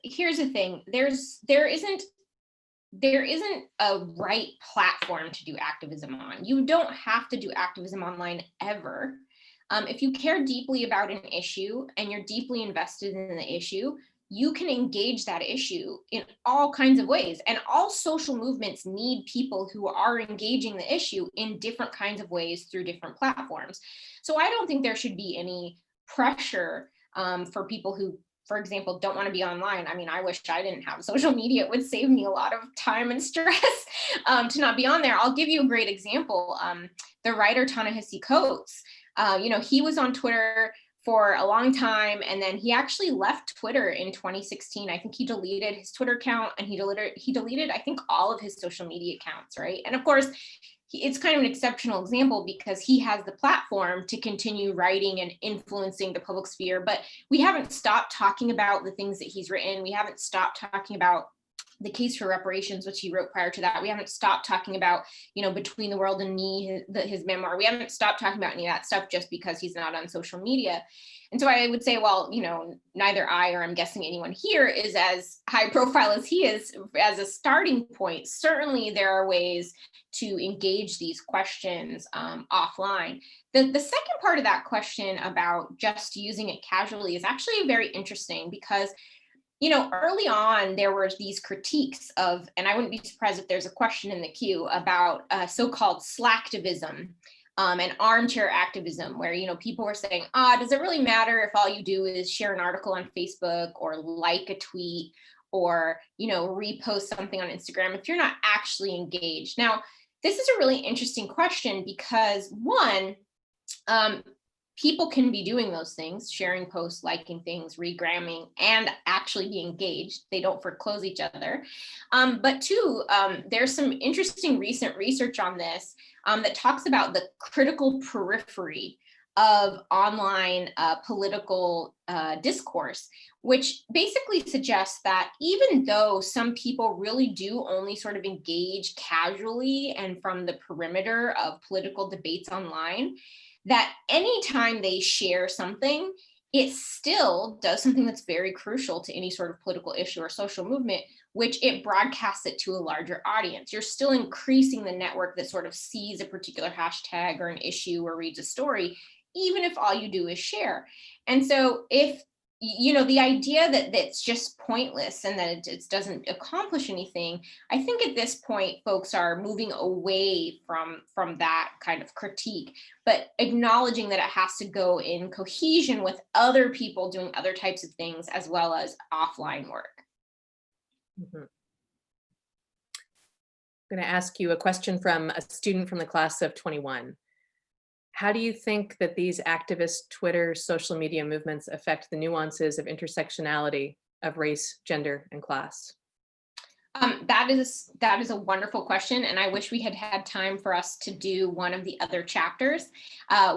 here's the thing. There isn't a right platform to do activism on. You don't have to do activism online ever. If you care deeply about an issue and you're deeply invested in the issue, you can engage that issue in all kinds of ways. And all social movements need people who are engaging the issue in different kinds of ways through different platforms. So I don't think there should be any pressure for people who, for example, don't want to be online. I wish I didn't have social media. It would save me a lot of time and stress to not be on there. I'll give you a great example. The writer Ta-Nehisi Coates, he was on Twitter for a long time, and then he actually left Twitter in 2016. I think he deleted his Twitter account, and he deleted I think all of his social media accounts, right? And of course, it's kind of an exceptional example because he has the platform to continue writing and influencing the public sphere, but we haven't stopped talking about the things that he's written. We haven't stopped talking about the case for reparations, which he wrote prior to that. We haven't stopped talking about, Between the World and Me, his memoir. We haven't stopped talking about any of that stuff just because he's not on social media. And so I would say, well, neither I or I'm guessing anyone here is as high profile as he is as a starting point. Certainly there are ways to engage these questions offline. The second part of that question about just using it casually is actually very interesting because early on, there were these critiques of, and I wouldn't be surprised if there's a question in the queue about so-called slacktivism and armchair activism, where, people were saying, does it really matter if all you do is share an article on Facebook or like a tweet or, repost something on Instagram if you're not actually engaged? Now, this is a really interesting question because one, people can be doing those things, sharing posts, liking things, regramming, and actually be engaged. They don't foreclose each other. But two, there's some interesting recent research on this that talks about the critical periphery of online political discourse, which basically suggests that even though some people really do only sort of engage casually and from the perimeter of political debates online, that anytime they share something, it still does something that's very crucial to any sort of political issue or social movement, which it broadcasts it to a larger audience. You're still increasing the network that sort of sees a particular hashtag or an issue or reads a story, even if all you do is share. And so if the idea that that's just pointless and that it doesn't accomplish anything, I think at this point, folks are moving away from that kind of critique, but acknowledging that it has to go in cohesion with other people doing other types of things, as well as offline work. Mhm. I'm going to ask you a question from a student from the class of 21. How do you think that these activist Twitter social media movements affect the nuances of intersectionality of race, gender, and class? That is a wonderful question, and I wish we had had time for us to do one of the other chapters.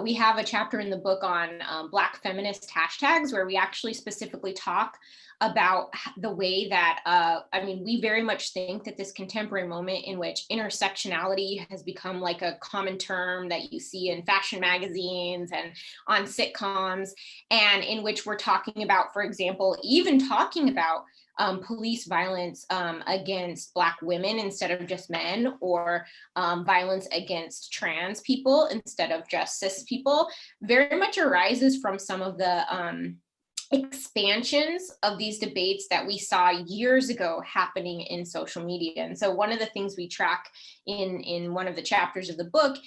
We have a chapter in the book on Black feminist hashtags, where we actually specifically talk about the way that, we very much think that this contemporary moment in which intersectionality has become like a common term that you see in fashion magazines and on sitcoms, and in which we're talking about, for example, even talking about police violence against Black women instead of just men, or violence against trans people instead of just cis people, very much arises from some of the expansions of these debates that we saw years ago happening in social media. And so one of the things we track in one of the chapters of the book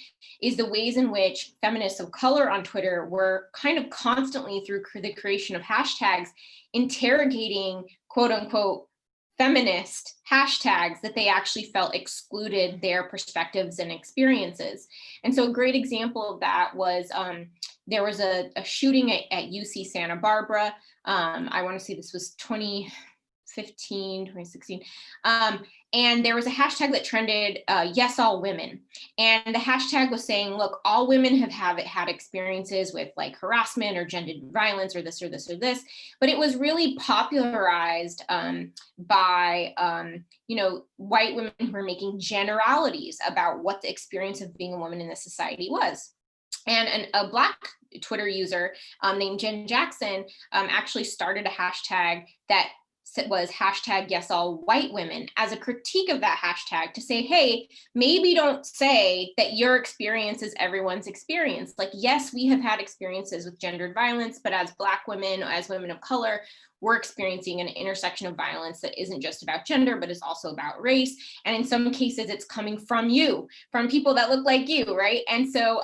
is the ways in which feminists of color on Twitter were kind of constantly, through the creation of hashtags, interrogating quote unquote feminist hashtags that they actually felt excluded their perspectives and experiences. And so a great example of that was there was a shooting at UC Santa Barbara. I want to say this was 2015, 2016. And there was a hashtag that trended, yes, all women. And the hashtag was saying, look, all women have had experiences with like harassment or gendered violence or this or this or this. But it was really popularized by, white women who were making generalities about what the experience of being a woman in this society was. And a Black Twitter user named Jen Jackson actually started a hashtag that was hashtag yes all white women as a critique of that hashtag, to say, hey, maybe don't say that your experience is everyone's experience. Like, yes, we have had experiences with gendered violence, but as Black women, as women of color, we're experiencing an intersection of violence that isn't just about gender, but is also about race. And in some cases, it's coming from you, from people that look like you, right? And so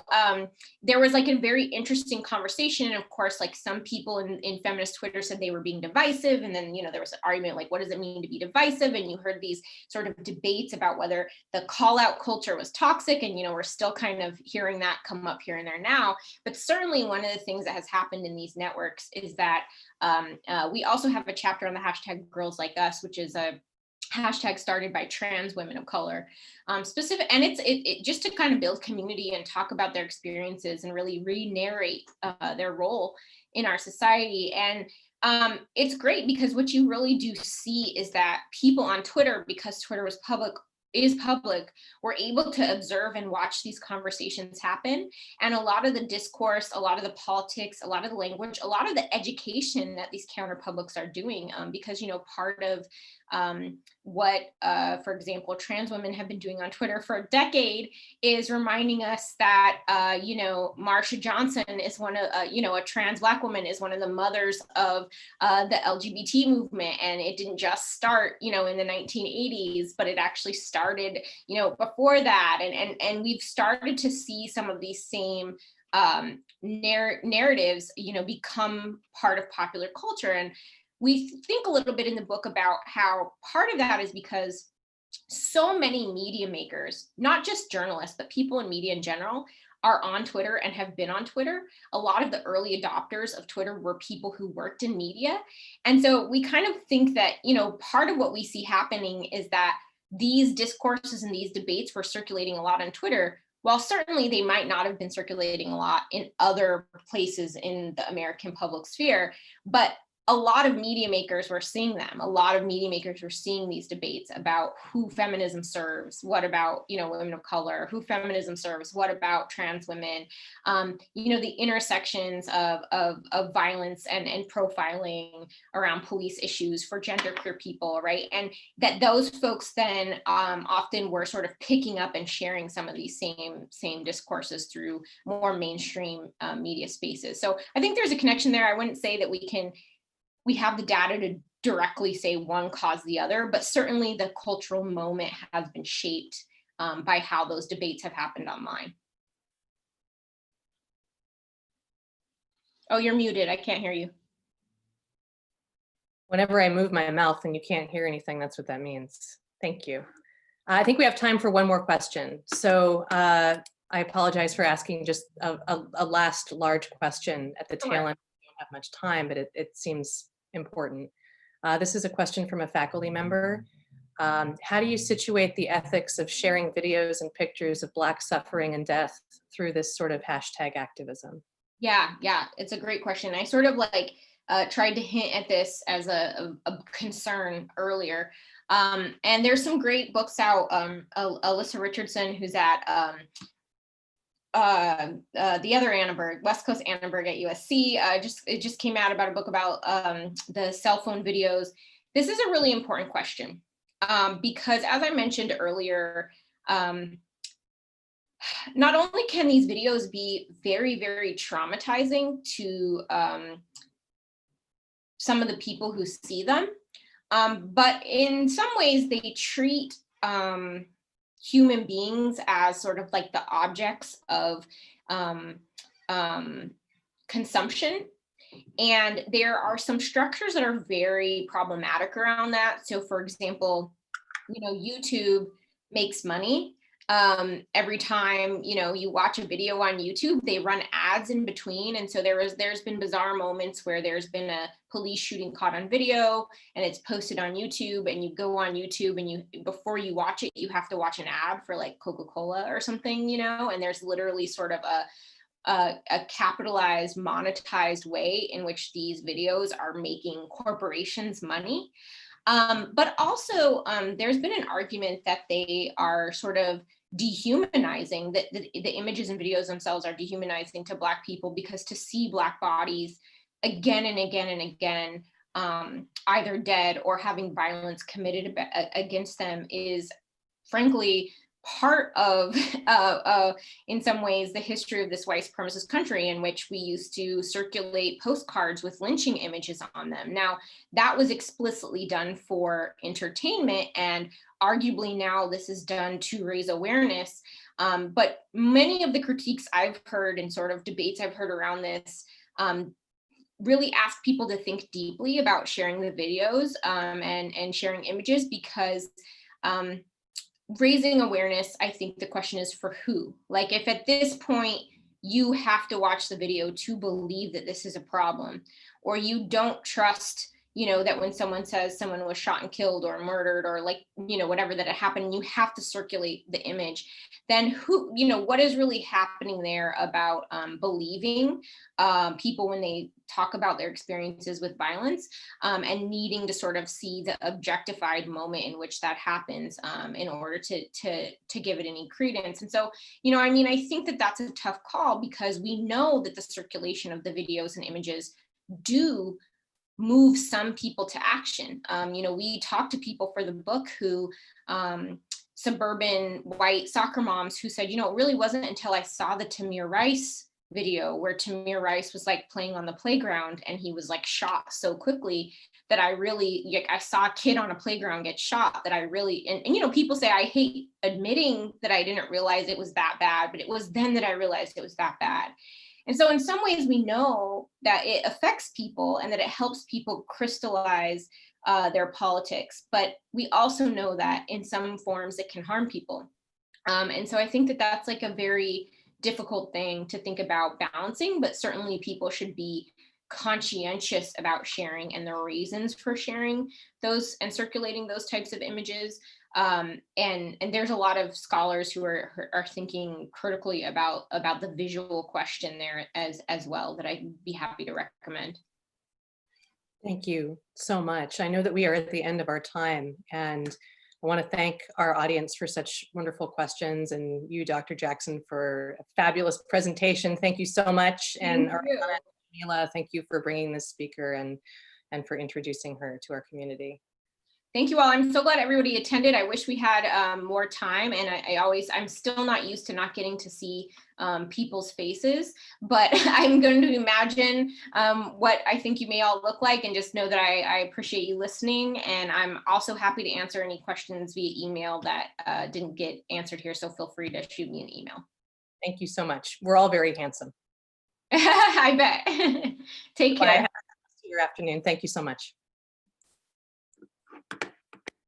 there was like a very interesting conversation. And of course, like some people in feminist Twitter said they were being divisive. And then, there was an argument, like, what does it mean to be divisive? And you heard these sort of debates about whether the call out culture was toxic. And, we're still kind of hearing that come up here and there now. But certainly one of the things that has happened in these networks is that we also have a chapter on the hashtag Girls Like Us, which is a hashtag started by trans women of color, specific, and it just to kind of build community and talk about their experiences and really re-narrate their role in our society. And it's great because what you really do see is that people on Twitter, because Twitter was public, we're able to observe and watch these conversations happen. And a lot of the discourse, a lot of the politics, a lot of the language, a lot of the education that these counterpublics are doing, because, part of what, for example, trans women have been doing on Twitter for a decade is reminding us that, Marsha Johnson is one of, a trans Black woman is one of the mothers of the LGBT movement. And it didn't just start, in the 1980s, but it actually started, before that. And we've started to see some of these same narratives, become part of popular culture. And we think a little bit in the book about how part of that is because so many media makers, not just journalists, but people in media in general, are on Twitter and have been on Twitter. A lot of the early adopters of Twitter were people who worked in media. And so we kind of think that, part of what we see happening is that these discourses and these debates were circulating a lot on Twitter, while certainly they might not have been circulating a lot in other places in the American public sphere, but a lot of media makers were seeing them. A lot of media makers were seeing these debates about who feminism serves, what about, women of color, who feminism serves, what about trans women, the intersections of violence and profiling around police issues for genderqueer people, right? And that those folks then often were sort of picking up and sharing some of these same discourses through more mainstream media spaces. So I think there's a connection there. I wouldn't say that we can we have the data to directly say one caused the other, but certainly the cultural moment has been shaped by how those debates have happened online. Oh, you're muted. I can't hear you. Whenever I move my mouth and you can't hear anything, that's what that means. Thank you. I think we have time for one more question. So I apologize for asking just a last large question at the tail end. We don't have much time, but it seems important. This is a question from a faculty member. How do you situate the ethics of sharing videos and pictures of Black suffering and death through this sort of hashtag activism? Yeah, it's a great question. I sort of like tried to hint at this as a concern earlier. And there's some great books out. Alyssa Richardson, who's at the other Annenberg, West Coast Annenberg at USC, it just came out about a book about the cell phone videos. This is a really important question because, as I mentioned earlier, not only can these videos be very, very traumatizing to some of the people who see them, but in some ways they treat human beings as sort of like the objects of consumption. And there are some structures that are very problematic around that. So for example, YouTube makes money every time you watch a video on YouTube. They run ads in between, and so there's been bizarre moments where there's been a police shooting caught on video and it's posted on YouTube, and you go on YouTube and before you watch it, you have to watch an ad for like Coca-Cola or something, and there's literally sort of a capitalized, monetized way in which these videos are making corporations money. But also there's been an argument that they are sort of dehumanizing, that the images and videos themselves are dehumanizing to Black people, because to see Black bodies again and again and again, either dead or having violence committed against them is frankly part of, in some ways, the history of this white supremacist country, in which we used to circulate postcards with lynching images on them. Now, that was explicitly done for entertainment, and arguably now this is done to raise awareness. But many of the critiques I've heard and sort of debates I've heard around this really ask people to think deeply about sharing the videos and sharing images, because raising awareness, I think the question is for who? Like, if at this point you have to watch the video to believe that this is a problem, or you don't trust, that when someone says someone was shot and killed or murdered or like, whatever, that it happened, you have to circulate the image, then who, what is really happening there about believing people when they talk about their experiences with violence, and needing to sort of see the objectified moment in which that happens in order to give it any credence. And so, I think that that's a tough call, because we know that the circulation of the videos and images do move some people to action. We talked to people for the book who, suburban white soccer moms, who said, it really wasn't until I saw the Tamir Rice video where Tamir Rice was like playing on the playground and he was like shot so quickly, that I saw a kid on a playground get shot, that I really, and people say, I hate admitting that I didn't realize it was that bad, but it was then that I realized it was that bad. And so in some ways we know that it affects people and that it helps people crystallize their politics, but we also know that in some forms it can harm people. And so I think that that's like a very difficult thing to think about balancing, but certainly people should be conscientious about sharing and the reasons for sharing those and circulating those types of images. And there's a lot of scholars who are thinking critically about the visual question there as well, that I'd be happy to recommend. Thank you so much. I know that we are at the end of our time, and I want to thank our audience for such wonderful questions, and you, Dr. Jackson, for a fabulous presentation. Thank you so much. And Mila, thank you for bringing this speaker and for introducing her to our community. Thank you all. I'm so glad everybody attended. I wish we had more time, and I'm still not used to not getting to see people's faces, but I'm going to imagine what I think you may all look like, and just know that I appreciate you listening. And I'm also happy to answer any questions via email that didn't get answered here. So feel free to shoot me an email. Thank you so much. We're all very handsome. I bet. Take care. Bye. Have a good afternoon. Thank you so much.